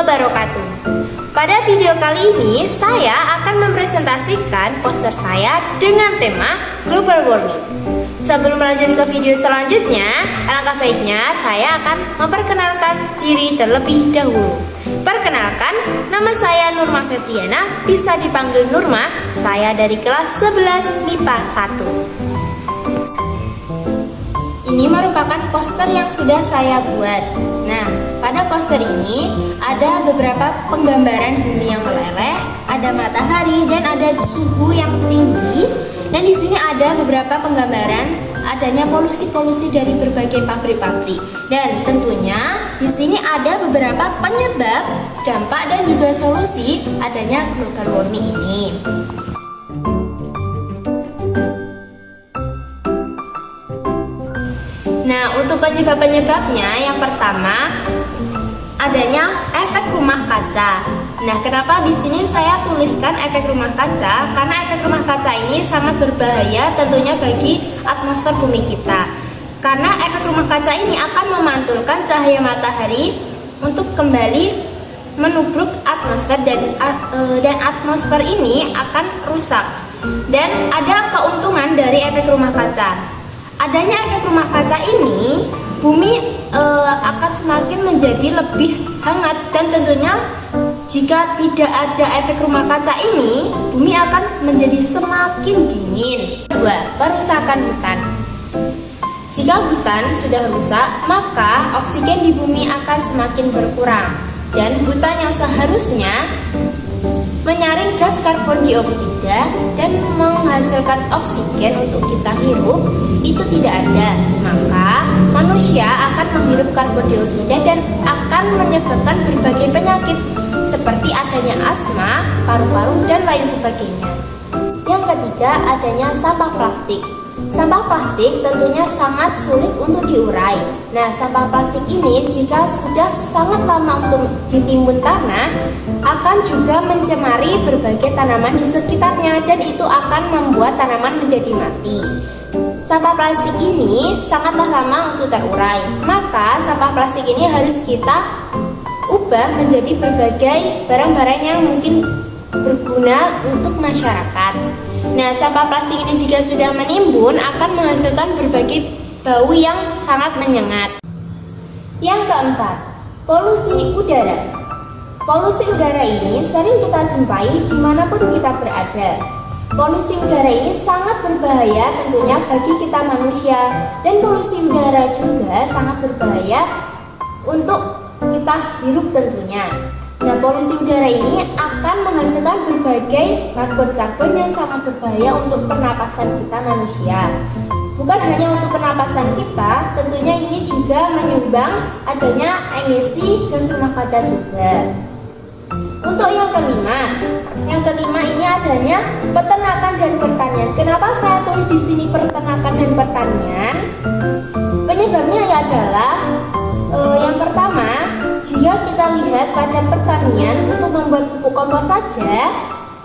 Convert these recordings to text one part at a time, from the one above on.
wabarakatuh. Pada video kali ini, saya akan mempresentasikan poster saya dengan tema Global Warming. Sebelum lanjut ke video selanjutnya, alangkah baiknya saya akan memperkenalkan diri terlebih dahulu. Perkenalkan, nama saya Nurma Febriana, bisa dipanggil Nurma. Saya dari kelas 11 MIPA 1. Ini merupakan poster yang sudah saya buat. Nah, pada poster ini ada beberapa penggambaran bumi yang meleleh, ada matahari dan ada suhu yang tinggi. Dan di sini ada beberapa penggambaran adanya polusi-polusi dari berbagai pabrik-pabrik. Dan tentunya di sini ada beberapa penyebab, dampak dan juga solusi adanya global warming ini. Nah, untuk penyebab-penyebabnya, yang pertama adanya efek rumah kaca. Nah, kenapa di sini saya tuliskan efek rumah kaca? Karena efek rumah kaca ini sangat berbahaya tentunya bagi atmosfer bumi kita. Karena efek rumah kaca ini akan memantulkan cahaya matahari untuk kembali menubruk atmosfer dan atmosfer ini akan rusak. Dan ada keuntungan dari efek rumah kaca. Adanya efek rumah kaca ini, bumi akan semakin menjadi lebih hangat dan tentunya jika tidak ada efek rumah kaca ini, bumi akan menjadi semakin dingin. 2. Perusakan hutan. Jika hutan sudah rusak, maka oksigen di bumi akan semakin berkurang dan hutan yang seharusnya menyaring gas karbon dioksida dan menghasilkan oksigen untuk kita hirup itu tidak ada, maka manusia akan menghirup karbon dioksida dan akan menyebabkan berbagai penyakit seperti adanya asma, paru-paru dan lain sebagainya. Yang ketiga, adanya sampah plastik. Sampah plastik tentunya sangat sulit untuk diurai. Nah, sampah plastik ini jika sudah sangat lama untuk ditimbun tanah, akan juga mencemari berbagai tanaman di sekitarnya dan itu akan membuat tanaman menjadi mati. Sampah plastik ini sangatlah lama untuk terurai. Maka sampah plastik ini harus kita ubah menjadi berbagai barang-barang yang mungkin berguna untuk masyarakat. Nah, sampah plastik ini jika sudah menimbun akan menghasilkan berbagai bau yang sangat menyengat. Yang keempat, polusi udara. Polusi udara ini sering kita jumpai dimanapun kita berada. Polusi udara ini sangat berbahaya tentunya bagi kita manusia, dan polusi udara juga sangat berbahaya untuk kita hirup tentunya. Nah, polusi udara ini akan menghasilkan berbagai karbon-karbon yang sangat berbahaya untuk pernapasan kita manusia. Bukan hanya untuk pernapasan kita, tentunya ini juga menyumbang adanya emisi gas rumah kaca juga. Untuk yang kelima ini adanya peternakan dan pertanian. Kenapa saya tulis di sini peternakan dan pertanian? Penyebabnya adalah yang pertama, jika kita lihat pada pertanian untuk membuat pupuk kompos saja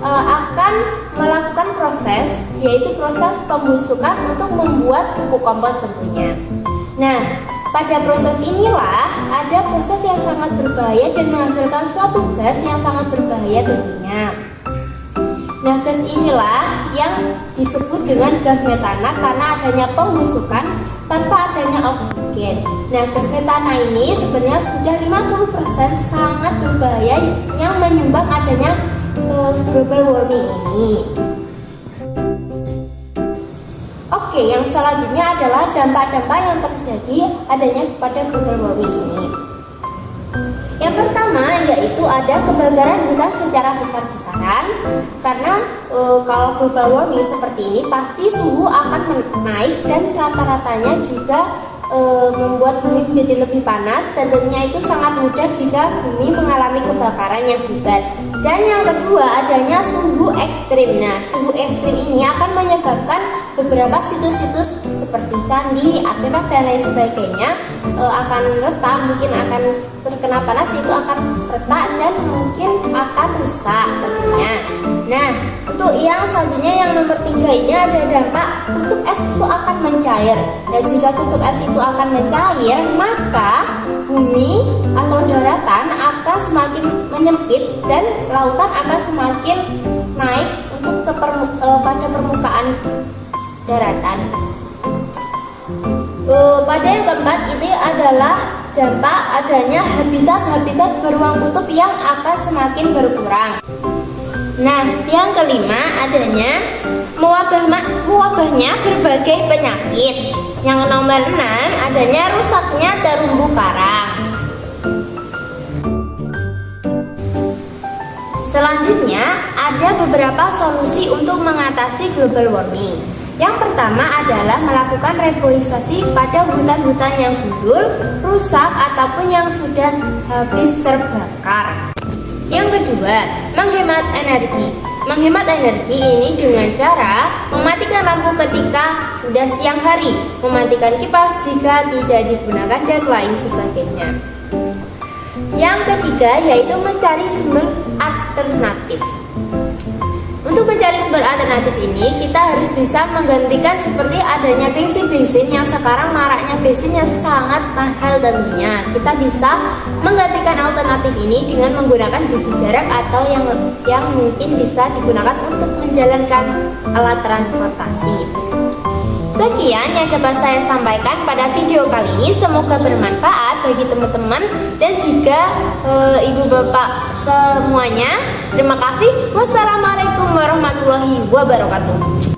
akan melakukan proses, yaitu proses pembusukan untuk membuat pupuk kompos tentunya. Nah, pada proses inilah ada proses yang sangat berbahaya dan menghasilkan suatu gas yang sangat berbahaya tentunya. Nah, gas inilah yang disebut dengan gas metana karena adanya pembusukan tanpa adanya oksigen. Nah, gas metana ini sebenarnya sudah 50% sangat berbahaya yang menyumbang adanya global warming ini. Oke, yang selanjutnya adalah dampak-dampak yang terjadi adanya pada global warming ini. Yang pertama yaitu ada kebakaran hutan secara besar-besaran, karena kalau global warming seperti ini pasti suhu akan naik dan rata-ratanya juga membuat bumi menjadi lebih panas. Tentunya itu sangat mudah jika bumi mengalami kebakaran yang hebat. Dan yang kedua adanya suhu ekstrim. Nah, suhu ekstrim ini akan menyebabkan beberapa situs-situs seperti candi, artefak dan lain sebagainya akan retak, mungkin akan terkena panas, itu akan retak dan mungkin akan rusak tentunya. Nah, untuk Untuk yang selanjutnya yang nomor 3 ini ada dampak kutub es itu akan mencair. Dan jika kutub es itu akan mencair, maka bumi atau daratan akan semakin menyempit dan lautan akan semakin naik untuk pada permukaan daratan. Pada yang keempat ini adalah dampak adanya habitat beruang kutub yang akan semakin berkurang. Nah, yang kelima adanya mewabahnya berbagai penyakit. Yang nomor 6 adanya rusaknya terumbu karang. Selanjutnya ada beberapa solusi untuk mengatasi global warming. Yang pertama adalah melakukan reboisasi pada hutan-hutan yang gundul, rusak ataupun yang sudah habis terbakar. Yang kedua, menghemat energi. Menghemat energi ini dengan cara mematikan lampu ketika sudah siang hari, mematikan kipas jika tidak digunakan, dan lain sebagainya. Yang ketiga yaitu mencari sumber alternatif. Untuk mencari sumber alternatif ini, kita harus bisa menggantikan seperti adanya bensin yang sekarang maraknya bensin yang sangat mahal tentunya. Kita bisa menggantikan alternatif ini dengan menggunakan biji jarak atau yang mungkin bisa digunakan untuk menjalankan alat transportasi. Sekian yang dapat saya sampaikan pada video kali ini. Semoga bermanfaat bagi teman-teman dan juga ibu bapak semuanya. Terima kasih. Wassalamualaikum warahmatullahi wabarakatuh.